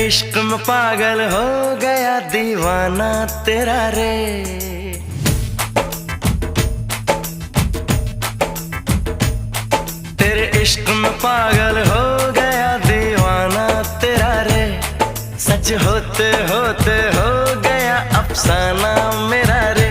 इश्क में पागल हो गया दीवाना तेरा रे। तेरे इश्क में पागल हो गया दीवाना तेरा रे। सच होते होते हो गया अफसाना मेरा रे।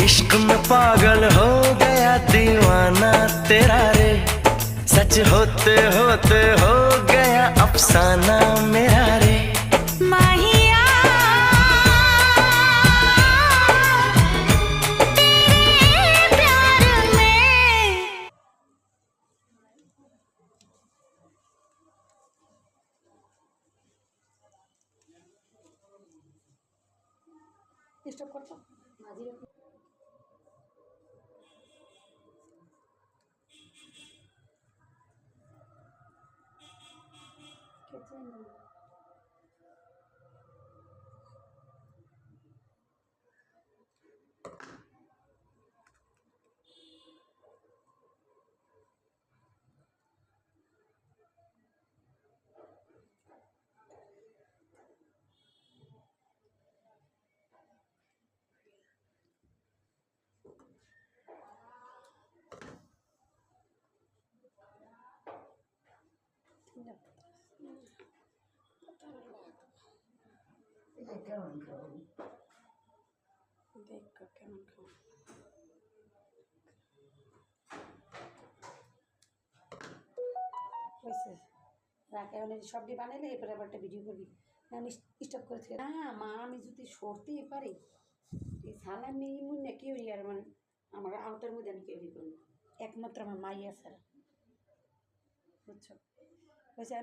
इश्क में पागल हो गया दीवाना तेरा रे। सच होते होते हो गया अफसाना मेरा रे। माहिया तेरे प्यार में। स्टॉप करतो माझी देखो কেমন খাওয়া হয়েছে। রাখ এখন সবটি বানাইলে এরপরে আবার একটা ভিডিও করবি। আমি স্টপ করেছি না মা, আমি যদি সরতেই পারি এই সালামি মুন্নে কেউ আর মানে আমার আওতার মধ্যে আমি কেউই করবো, একমাত্র আমার মাই আছে। বুঝছো? বলছে